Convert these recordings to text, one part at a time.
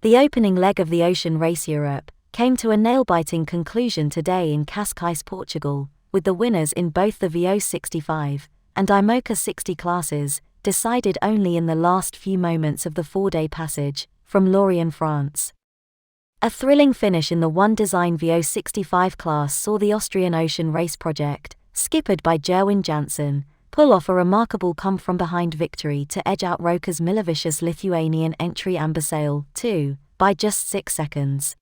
The opening leg of the Ocean Race Europe came to a nail-biting conclusion today in Cascise, Portugal, with the winners in both the VO 65 and IMOCA 60 classes decided only in the last few moments of the 4-day passage from Lorient, France. A thrilling finish in the One Design VO 65 class saw the Austrian Ocean Race project, skippered by Jerwin Janssen, pull off a remarkable come-from-behind victory to edge out RORC's Milovicious Lithuanian entry Amber Sail 2 by just 6 seconds.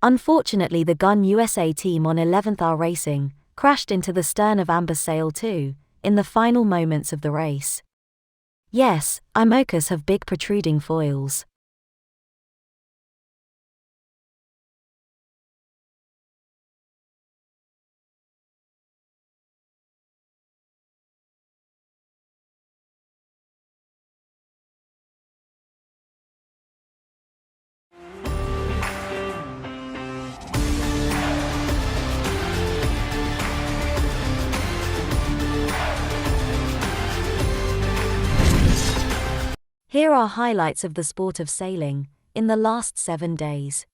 Unfortunately, the Gun USA team on 11th hour racing crashed into the stern of Amber Sail 2 in the final moments of the race. Yes, IMOCAs have big protruding foils. Here are highlights of the sport of sailing in the last 7 days.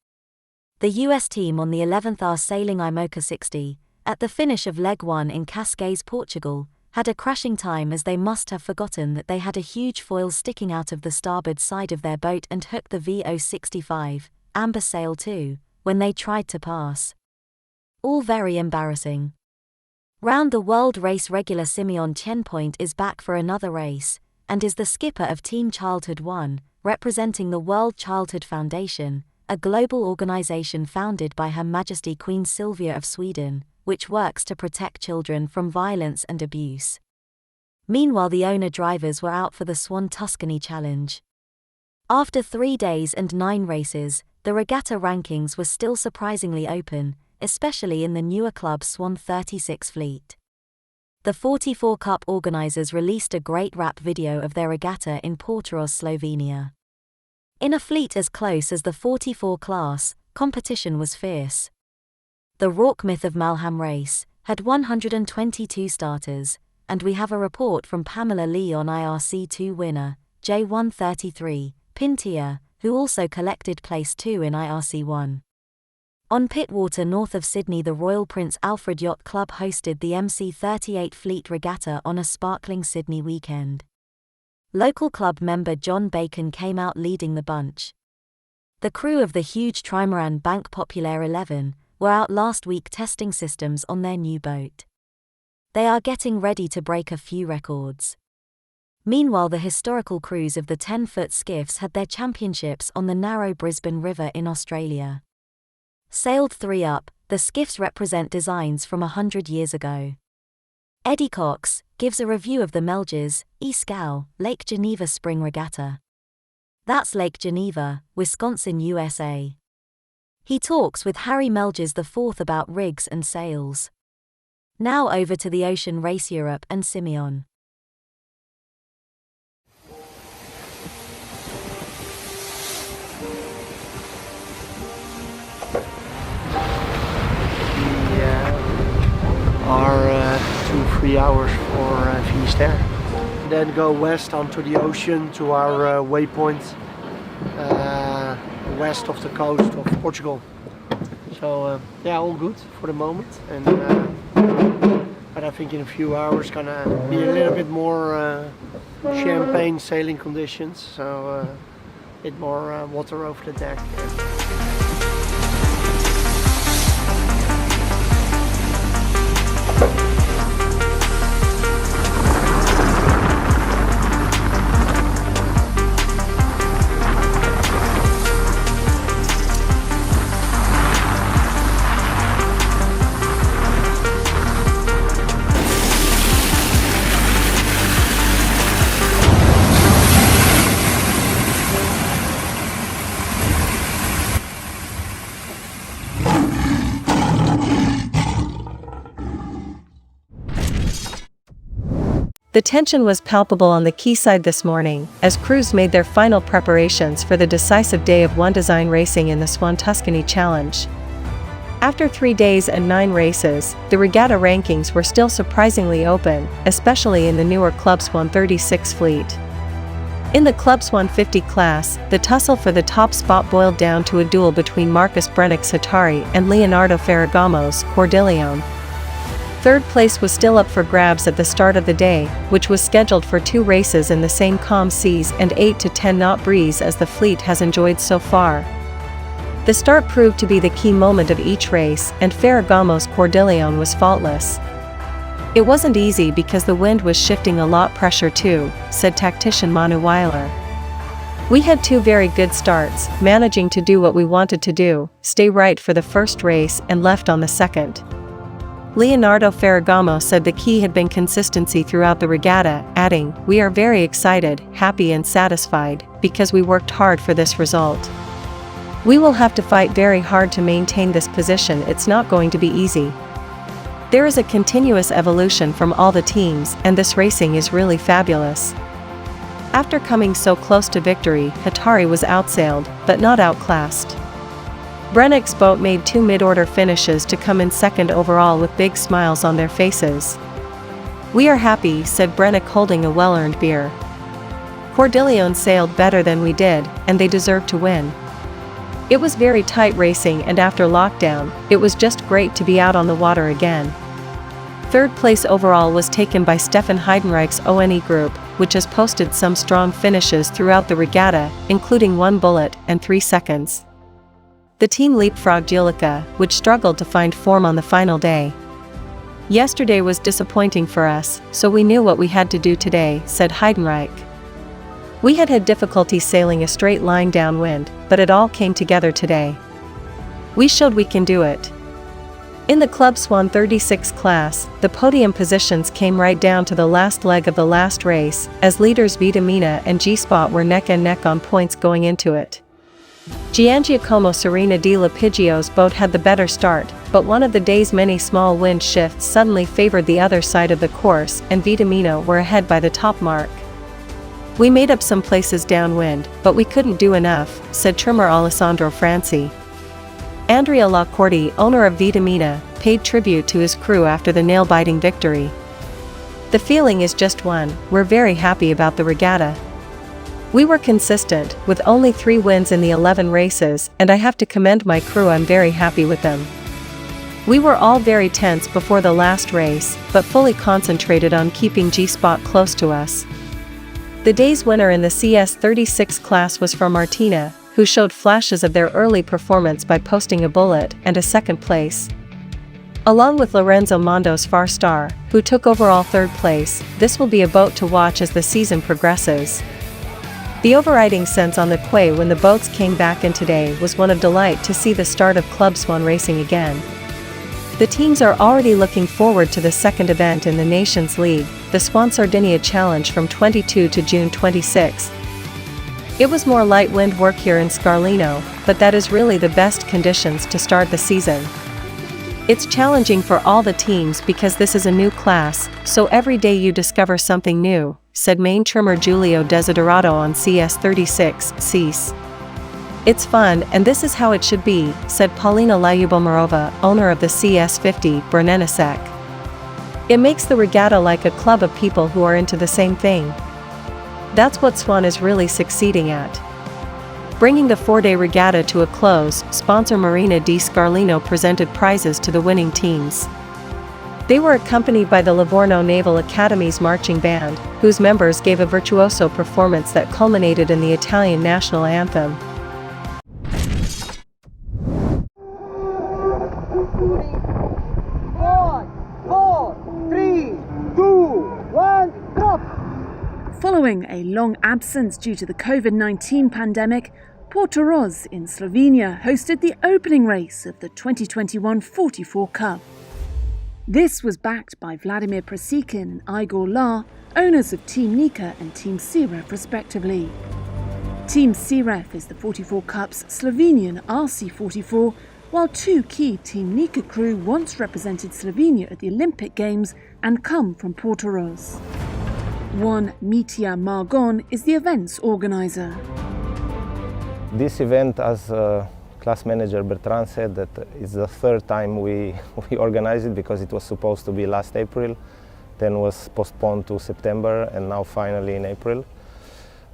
The US team on the 11th hour Sailing IMOCA 60, at the finish of Leg 1 in Cascais, Portugal, had a crashing time as they must have forgotten that they had a huge foil sticking out of the starboard side of their boat and hooked the VO 65, Amber Sail 2, when they tried to pass. All very embarrassing. Round the world race regular Simeon Tienpoint is back for another race, and is the skipper of Team Childhood 1, representing the World Childhood Foundation, a global organization founded by Her Majesty Queen Silvia of Sweden, which works to protect children from violence and abuse. Meanwhile, the owner-drivers were out for the Swan Tuscany Challenge. After 3 days and 9 races, the regatta rankings were still surprisingly open, especially in the newer Club Swan 36 fleet. The 44 Cup organisers released a great rap video of their regatta in Portoroz, Slovenia. In a fleet as close as the 44 class, competition was fierce. The RORC Myth of Malham race had 122 starters, and we have a report from Pamela Lee on IRC2 winner, J133, Pintia, who also collected place 2 in IRC1. On Pittwater north of Sydney, the Royal Prince Alfred Yacht Club hosted the MC38 Fleet Regatta on a sparkling Sydney weekend. Local club member John Bacon came out leading the bunch. The crew of the huge trimaran Banque Populaire 11 were out last week testing systems on their new boat. They are getting ready to break a few records. Meanwhile, the historical crews of the 10-foot Skiffs had their championships on the narrow Brisbane River in Australia. Sailed 3 up, the Skiffs represent designs from 100 years ago. Eddie Cox gives a review of the Melges, Escal, Lake Geneva Spring Regatta. That's Lake Geneva, Wisconsin, USA. He talks with Harry Melges IV about rigs and sails. Now over to the Ocean Race Europe and Simeon. Are 2-3 hours for Finisterre. Then go west onto the ocean to our waypoint west of the coast of Portugal. So yeah, all good for the moment. And but I think in a few hours gonna be a little bit more champagne sailing conditions. So a bit more water over the deck. The tension was palpable on the quayside this morning, as crews made their final preparations for the decisive day of One Design racing in the Swan Tuscany Challenge. After 3 days and 9 races, the regatta rankings were still surprisingly open, especially in the newer Club Swan 36 fleet. In the Club Swan 50 class, the tussle for the top spot boiled down to a duel between Marcus Brennick's Hatari and Leonardo Ferragamo's Cordilleon. Third place was still up for grabs at the start of the day, which was scheduled for 2 races in the same calm seas and 8 to 10 knot breeze as the fleet has enjoyed so far. The start proved to be the key moment of each race, and Ferragamo's Cordilleon was faultless. It wasn't easy because the wind was shifting a lot pressure too, said tactician Manu Weiler. We had 2 very good starts, managing to do what we wanted to do, stay right for the first race and left on the second. Leonardo Ferragamo said the key had been consistency throughout the regatta, adding, "We are very excited, happy and satisfied, because we worked hard for this result. We will have to fight very hard to maintain this position. It's not going to be easy. There is a continuous evolution from all the teams, and this racing is really fabulous." After coming so close to victory, Hatari was outsailed, but not outclassed. Brennick's boat made 2 mid-order finishes to come in second overall with big smiles on their faces. "We are happy," said Brennick holding a well-earned beer. "Cordilleon sailed better than we did, and they deserved to win. It was very tight racing, and after lockdown, it was just great to be out on the water again." Third place overall was taken by Stefan Heidenreich's ONE group, which has posted some strong finishes throughout the regatta, including 1 bullet and 3 seconds. The team leapfrogged Ulica, which struggled to find form on the final day. "Yesterday was disappointing for us, so we knew what we had to do today," said Heidenreich. "We had difficulty sailing a straight line downwind, but it all came together today. We showed we can do it." In the Club Swan 36 class, the podium positions came right down to the last leg of the last race, as leaders Vitamina and G-Spot were neck and neck on points going into it. Giangiacomo Serena di Lapigio's boat had the better start, but one of the day's many small wind shifts suddenly favored the other side of the course, and Vitamina were ahead by the top mark. "We made up some places downwind, but we couldn't do enough," said trimmer Alessandro Franci. Andrea Lacorti, owner of Vitamina, paid tribute to his crew after the nail-biting victory. "The feeling is just one, we're very happy about the regatta. We were consistent, with only 3 wins in the 11 races, and I have to commend my crew. I'm very happy with them. We were all very tense before the last race, but fully concentrated on keeping G-Spot close to us." The day's winner in the CS36 class was from Martina, who showed flashes of their early performance by posting a bullet and a second place. Along with Lorenzo Mondo's Far Star, who took overall 3rd place, this will be a boat to watch as the season progresses. The overriding sense on the quay when the boats came back in today was one of delight to see the start of Club Swan racing again. The teams are already looking forward to the second event in the Nations League, the Swan Sardinia Challenge from 22 to June 26. It was more light wind work here in Scarlino, but that is really the best conditions to start the season. It's challenging for all the teams because this is a new class, so every day you discover something new, said main trimmer Giulio Desiderato on CS36, CIS. "It's fun, and this is how it should be," said Paulina Lyubomarova, owner of the CS50, Brnenisek. "It makes the regatta like a club of people who are into the same thing. That's what Swan is really succeeding at." Bringing the 4-day regatta to a close, sponsor Marina di Scarlino presented prizes to the winning teams. They were accompanied by the Livorno Naval Academy's marching band, whose members gave a virtuoso performance that culminated in the Italian national anthem. Following a long absence due to the COVID-19 pandemic, Portoroz in Slovenia hosted the opening race of the 2021 44 Cup. This was backed by Vladimir Prasikin and Igor La, owners of Team Nika and Team Siref respectively. Team Siref is the 44 Cup's Slovenian RC44, while 2 key Team Nika crew once represented Slovenia at the Olympic Games and come from Portoroz. One Mitya Margon is the event's organizer. This event, as class manager Bertrand said, that it's the 3rd time we organize it, because it was supposed to be last April, then was postponed to September, and now finally in April.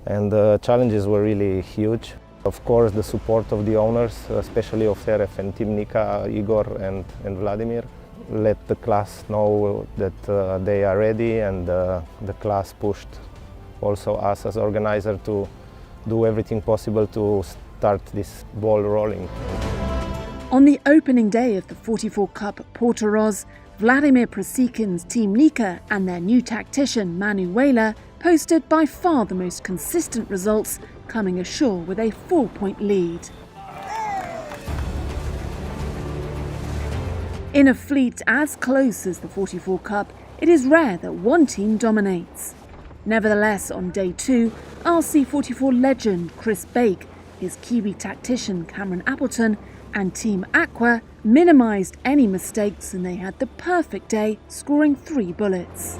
And the challenges were really huge. Of course, the support of the owners, especially of Seref and Team Nika, Igor and Vladimir, let the class know that they are ready, and the class pushed also us as organizer to do everything possible to start this ball rolling. On the opening day of the 44 Cup Portoroz, Vladimir Prasikin's Team Nika and their new tactician Manuela posted by far the most consistent results, coming ashore with a 4-point lead. In a fleet as close as the 44 Cup, it is rare that one team dominates. Nevertheless, on day 2, RC44 legend Chris Bake, his Kiwi tactician Cameron Appleton, and Team Aqua minimised any mistakes, and they had the perfect day, scoring 3 bullets.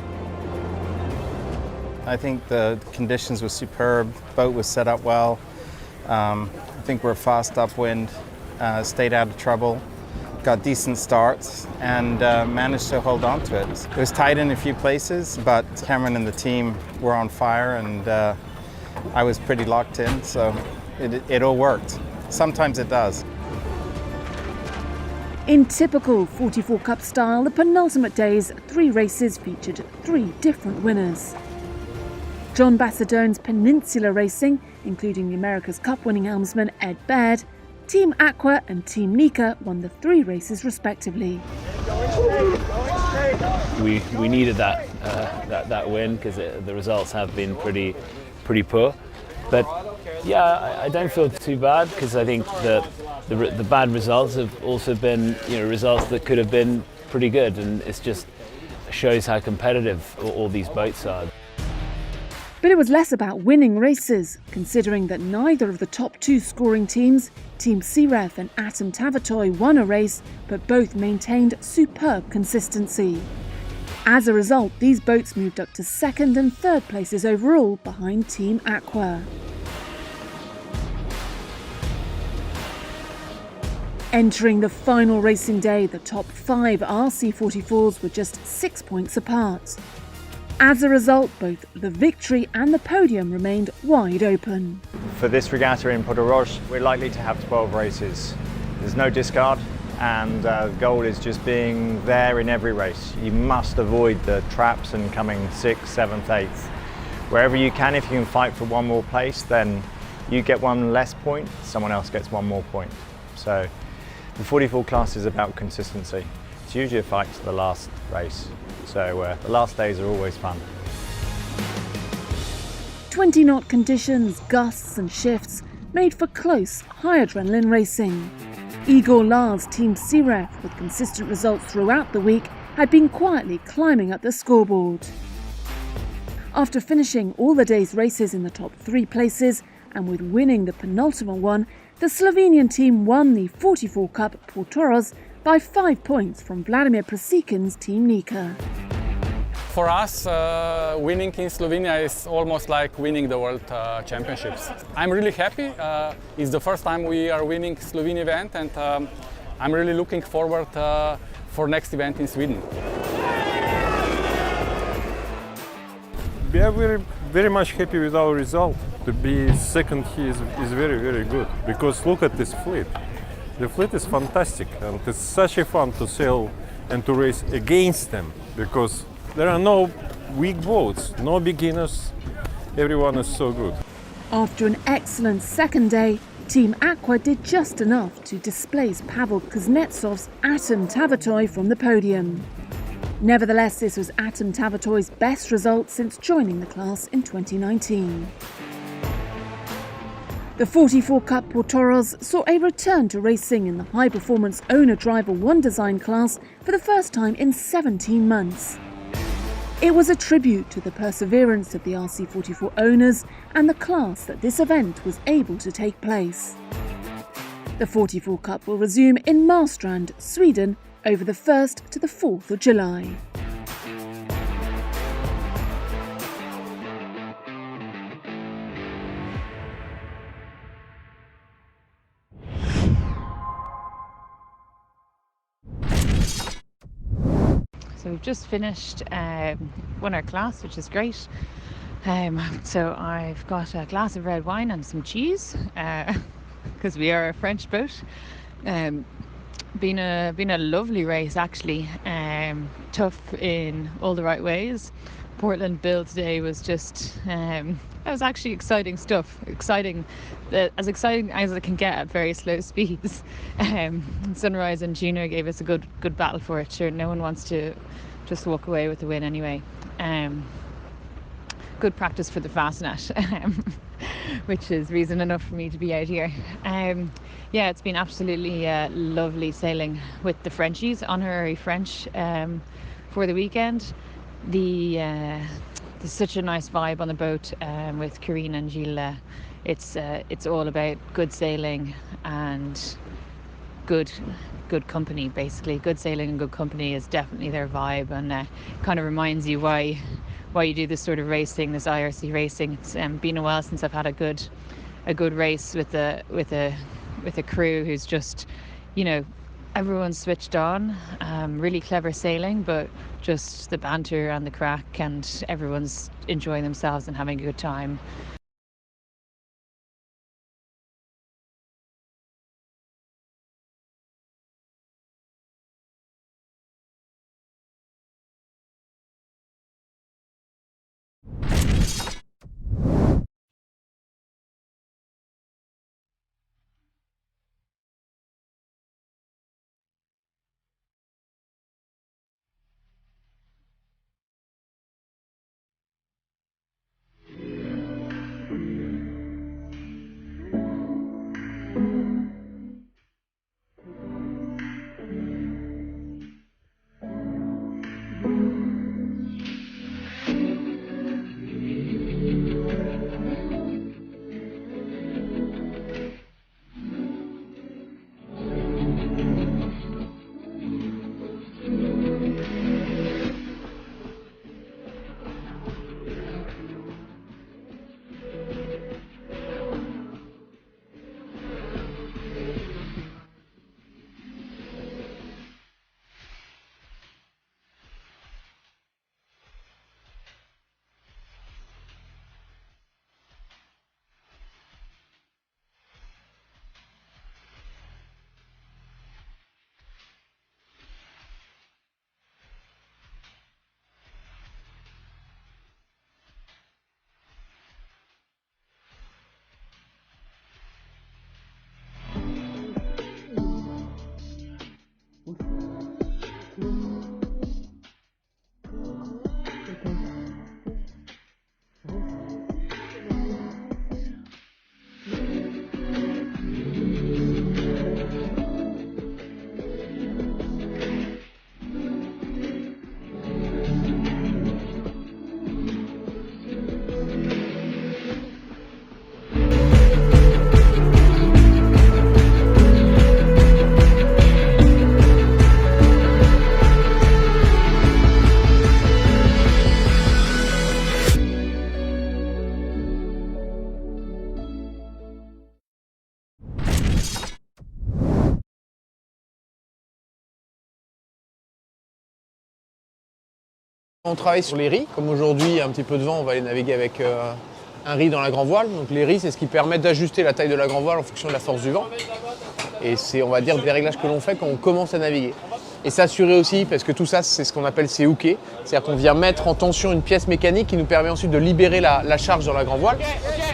I think the conditions were superb, boat was set up well. I think we're fast upwind, stayed out of trouble, got decent starts, and managed to hold on to it. It was tight in a few places, but Cameron and the team were on fire, and I was pretty locked in, so it all worked. Sometimes it does. In typical 44 Cup style, the penultimate day's 3 races featured 3 different winners. John Bassadone's Peninsula Racing, including the America's Cup-winning helmsman Ed Baird, Team Aqua and Team Nika won the 3 races respectively. We needed that win because the results have been pretty poor. But yeah, I don't feel too bad because I think the bad results have also been results that could have been pretty good, and it just shows how competitive all these boats are. But it was less about winning races, considering that neither of the top 2 scoring teams, Team Seref and Atom Tavatoy, won a race, but both maintained superb consistency. As a result, these boats moved up to 2nd and 3rd places overall behind Team Aqua. Entering the final racing day, the top 5 RC44s were just 6 points apart. As a result, both the victory and the podium remained wide open. For this regatta in Portoroz, we're likely to have 12 races. There's no discard, and the goal is just being there in every race. You must avoid the traps and coming 6th, 7th, 8th. Wherever you can, if you can fight for 1 more place, then you get 1 less point, someone else gets 1 more point. So the 44 class is about consistency. It's usually a fight to the last race. So the last days are always fun. 20-knot conditions, gusts and shifts made for close, high-adrenaline racing. Igor Lars' Team Seref, with consistent results throughout the week, had been quietly climbing up the scoreboard. After finishing all the day's races in the top 3 places, and with winning the penultimate one, the Slovenian team won the 44 Cup Portoroz by 5 points from Vladimir Prasikin's Team Nika. For us, winning in Slovenia is almost like winning the World Championships. I'm really happy. It's the first time we are winning Slovenia event, and I'm really looking forward for next event in Sweden. We are very much happy with our result. To be second here is very, very good, because look at this fleet. The fleet is fantastic, and it's such a fun to sail and to race against them, because there are no weak boats, no beginners, everyone is so good. After an excellent second day, Team Aqua did just enough to displace Pavel Kuznetsov's Atom Tavatoy from the podium. Nevertheless, this was Atom Tavatoy's best result since joining the class in 2019. The 44 Cup Portoroz saw a return to racing in the high-performance owner-driver 1 design class for the first time in 17 months. It was a tribute to the perseverance of the RC44 owners and the class that this event was able to take place. The 44 Cup will resume in Marstrand, Sweden, over the 1st to the 4th of July. So we've just finished won our class, which is great. So I've got a glass of red wine and some cheese, because we are a French boat. Been a lovely race actually. Tough in all the right ways. Portland Bill today was just that was actually exciting stuff. As exciting as it can get at very slow speeds. Sunrise and Juno gave us a good battle for it. Sure, no one wants to just walk away with the win anyway. Good practice for the fastnet, which is reason enough for me to be out here. Yeah, it's been absolutely lovely sailing with the Frenchies, honorary French, for the weekend. There's such a nice vibe on the boat with Karine and Gilles. It's all about good sailing and good company, basically. Good sailing and good company is definitely their vibe, and kind of reminds you why you do this sort of racing, this IRC racing. It's been a while since I've had a good race with a crew who's just, you know, everyone's switched on, really clever sailing, but just the banter and the crack, and everyone's enjoying themselves and having a good time. On travaille sur les riz, comme aujourd'hui, un petit peu de vent, on va aller naviguer avec un riz dans la grand voile. Donc les riz, c'est ce qui permet d'ajuster la taille de la grand voile en fonction de la force du vent. Et c'est, on va dire, des réglages que l'on fait quand on commence à naviguer. Et s'assurer aussi, parce que tout ça, c'est ce qu'on appelle ces hookés. C'est-à-dire qu'on vient mettre en tension une pièce mécanique qui nous permet ensuite de libérer la charge dans la grand voile.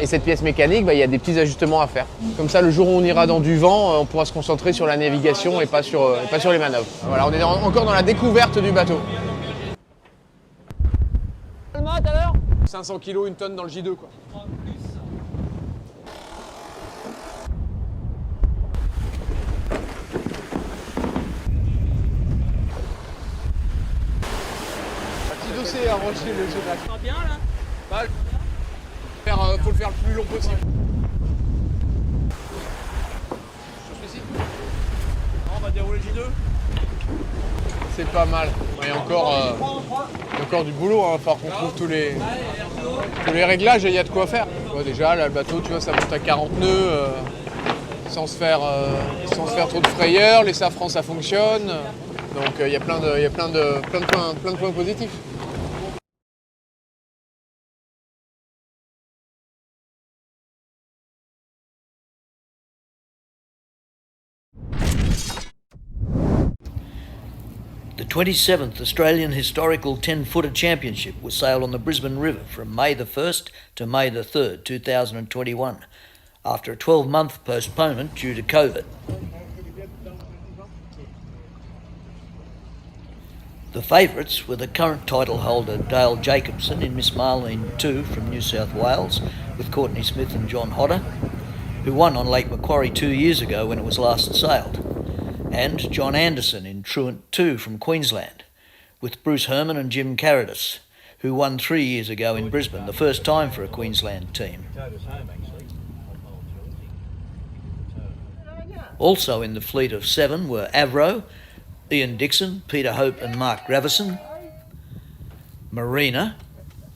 Et cette pièce mécanique, il y a des petits ajustements à faire. Comme ça, le jour où on ira dans du vent, on pourra se concentrer sur la navigation et pas sur les manœuvres. Voilà, on est encore dans la découverte du bateau. 500 kg, une tonne dans le J2 quoi. Petit dossier à rocher le jeu. Ça va bien là? Faut le faire le plus long possible. Sur celui-ci? On va dérouler le J2. C'est pas mal. Il y a encore du boulot, il va falloir qu'on trouve tous les réglages et il y a de quoi faire. Déjà là le bateau tu vois ça monte à 40 nœuds sans se faire trop de frayeur, les safrans ça fonctionne. Donc il y a plein de points positifs. The 27th Australian Historical 10-Footer Championship was sailed on the Brisbane River from May the 1st to May the 3rd, 2021, after a 12-month postponement due to COVID. The favourites were the current title holder Dale Jacobson in Miss Marlene 2 from New South Wales with Courtney Smith and John Hodder, who won on Lake Macquarie 2 years ago when it was last sailed, and John Anderson in Truant 2 from Queensland, with Bruce Herman and Jim Carradis, who won 3 years ago in Brisbane, the first time for a Queensland team. Also in the fleet of 7 were Avro, Ian Dixon, Peter Hope and Mark Gravison, Marina,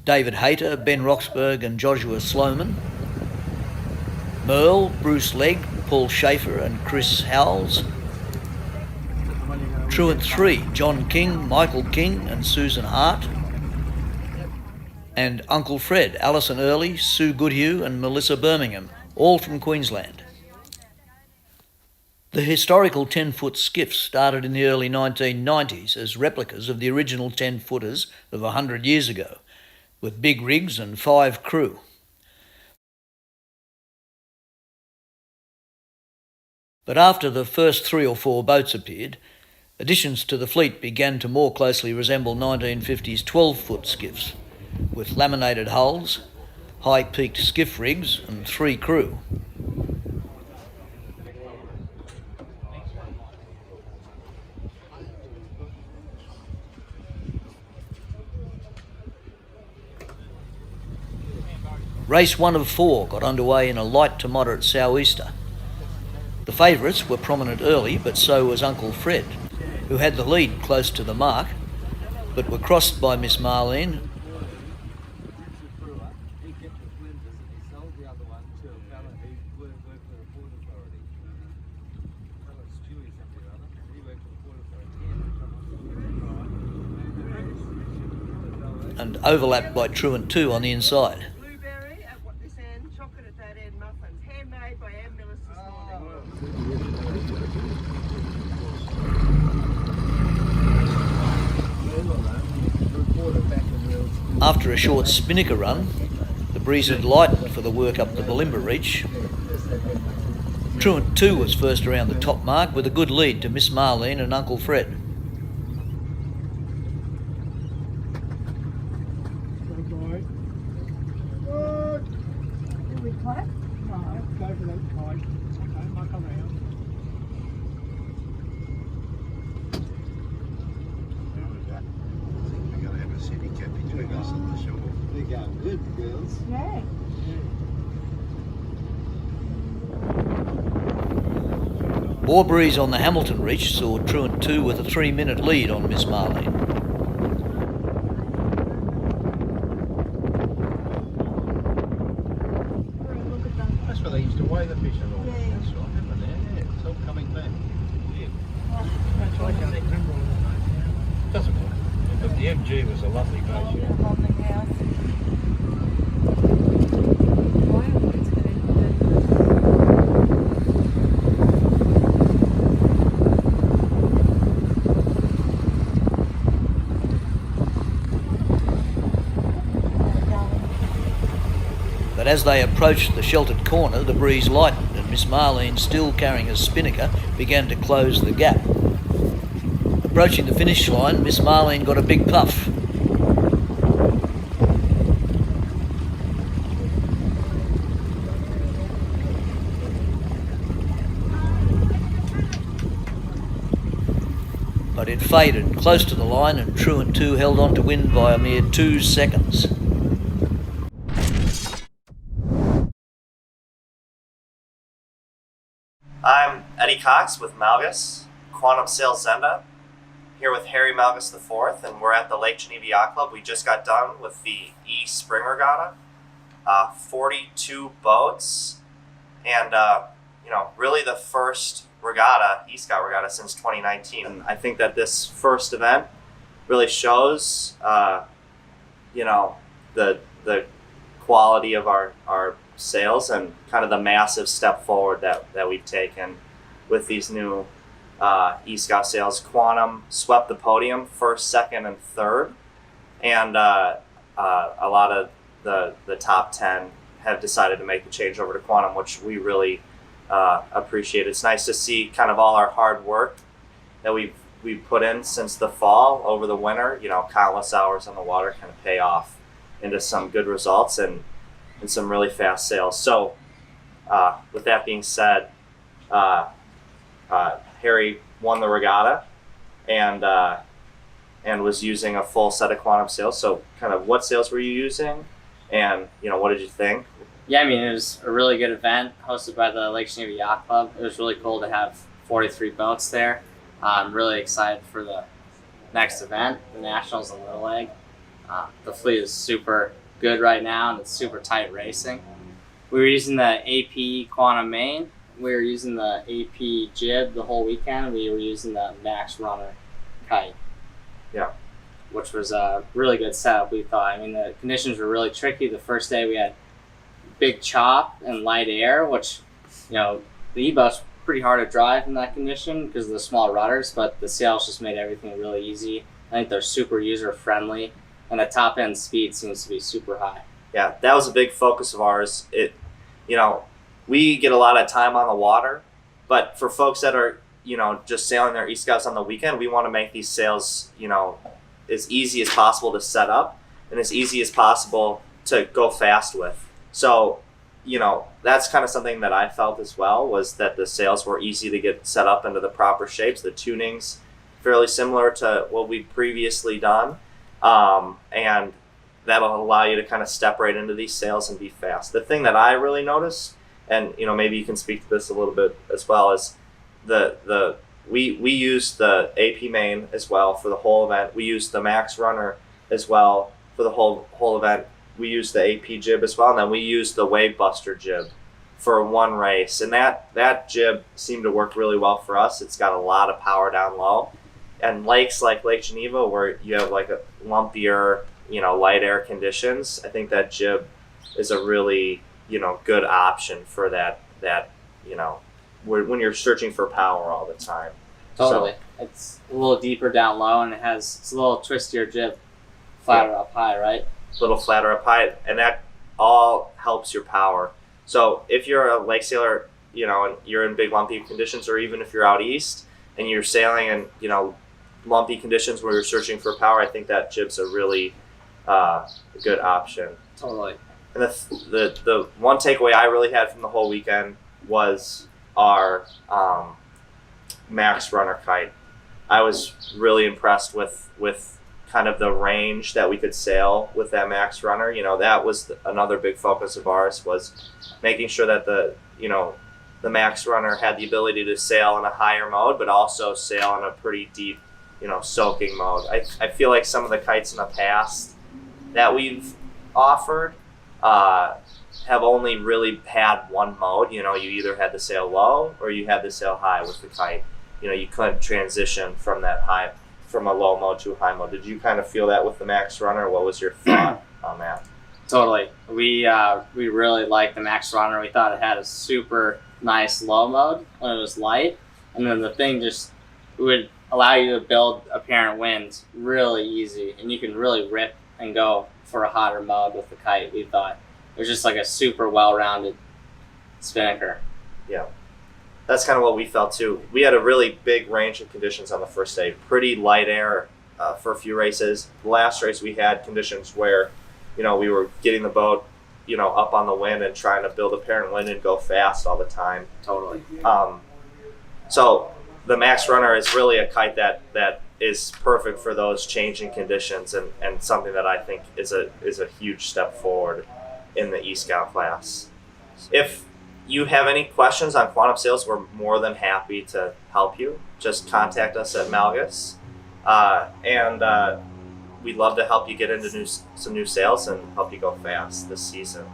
David Hayter, Ben Roxburgh and Joshua Sloman, Merle, Bruce Legg, Paul Schaefer and Chris Howells, Truant 3, John King, Michael King and Susan Hart, and Uncle Fred, Alison Early, Sue Goodhue and Melissa Birmingham, all from Queensland. The historical 10-foot skiffs started in the early 1990s as replicas of the original 10-footers of 100 years ago, with big rigs and 5 crew. But after the first 3 or 4 boats appeared, additions to the fleet began to more closely resemble 1950s 12-foot skiffs, with laminated hulls, high-peaked skiff rigs and 3 crew. Race 1 of 4 got underway in a light to moderate sou'easter. The favourites were prominent early, but so was Uncle Fred, who had the lead close to the mark, but were crossed by Miss Marlene and overlapped by Truant 2 on the inside. After a short spinnaker run, the breeze had lightened for the work up the Bulimba Reach. Truant 2 was first around the top mark with a good lead to Miss Marlene and Uncle Fred. More breeze on the Hamilton Reach saw Truant 2 with a 3-minute lead on Miss Marlene. That's where they used to weigh the fish and all. Yeah. That's right, remember there? Yeah, it's all coming back. Yeah. That's right, I can't even remember all of that. Doesn't matter. But the MG was a lovely place. Yeah. But as they approached the sheltered corner, the breeze lightened and Miss Marlene, still carrying a spinnaker, began to close the gap. Approaching the finish line, Miss Marlene got a big puff. But it faded close to the line and Truant 2 held on to win by a mere 2 seconds. I'm Eddie Cox with Malgus, Quantum Sails Zenda, here with Harry Malgus IV, and we're at the Lake Geneva Yacht Club. We just got done with the Spring Regatta, 42 boats, and really the first regatta, Scout Regatta, since 2019. And I think that this first event really shows, the quality of our sails and kind of the massive step forward that we've taken with these new e-scout sails. Quantum swept the podium, first, second, and third, and a lot of the top 10 have decided to make the change over to Quantum, which we really appreciate. It's nice to see kind of all our hard work that we've put in since the fall, over the winter, countless hours on the water, kind of pay off into some good results and some really fast sails. So with that being said, Harry won the regatta and was using a full set of Quantum sails. So kind of what sails were you using, and what did you think? Yeah, I mean, it was a really good event hosted by the Lake Geneva Yacht Club. It was really cool to have 43 boats there. I'm really excited for the next event, the Nationals in Little Egg. The fleet is super good right now, and it's super tight racing. We were using the AP Quantum main. We were using the AP jib the whole weekend. We were using the Max Runner kite. Yeah. Which was a really good setup, we thought. I mean, the conditions were really tricky. The first day we had big chop and light air, which, the E-boat's pretty hard to drive in that condition because of the small rudders, but the sails just made everything really easy. I think they're super user friendly, and the top end speed seems to be super high. Yeah, that was a big focus of ours. We get a lot of time on the water, but for folks that are, just sailing their E-Scouts on the weekend, we want to make these sails, as easy as possible to set up and as easy as possible to go fast with. So, that's kind of something that I felt as well, was that the sails were easy to get set up into the proper shapes. The tuning's fairly similar to what we've previously done, and that'll allow you to kind of step right into these sails and be fast. The thing that I really noticed, and maybe you can speak to this a little bit as well, is we used the AP main as well for the whole event. We used the Max Runner as well for the whole event. We used the AP jib as well, and then we used the Wave Buster jib for one race. And that jib seemed to work really well for us. It's got a lot of power down low. And lakes like Lake Geneva, where you have like a lumpier, light air conditions, I think that jib is a really, good option for that, when you're searching for power all the time. Totally. So, it's a little deeper down low, and it's a little twistier jib, flatter up high, right? A little flatter up high, and that all helps your power. So if you're a lake sailor, and you're in big lumpy conditions, or even if you're out east and you're sailing in, lumpy conditions where you're searching for power, I think that jib's a really good option. Totally. And the one takeaway I really had from the whole weekend was our Max Runner kite. I was really impressed with kind of the range that we could sail with that Max Runner. That was another big focus of ours, was making sure that the Max Runner had the ability to sail in a higher mode, but also sail in a pretty deep, soaking mode. I feel like some of the kites in the past that we've offered have only really had one mode. You either had to sail low or you had to sail high with the kite. You couldn't transition from a low mode to a high mode. Did you kind of feel that with the Max Runner? What was your thought on that? Totally. We really liked the Max Runner. We thought it had a super nice low mode when it was light, and then the thing just would allow you to build apparent winds really easy, and you can really rip and go for a hotter mode with the kite. We thought it was just like a super well-rounded spinnaker. Yeah. That's kind of what we felt too. We had a really big range of conditions on the first day. Pretty light air for a few races. The last race we had conditions where, we were getting the boat, up on the wind and trying to build apparent wind and go fast all the time. Totally. So the Max Runner is really a kite that is perfect for those changing conditions, and something that I think is a huge step forward in the E-Scout class. If you have any questions on quantum sails, we're more than happy to help you. Just contact us at Malgus, and we'd love to help you get into some new sails and help you go fast this season.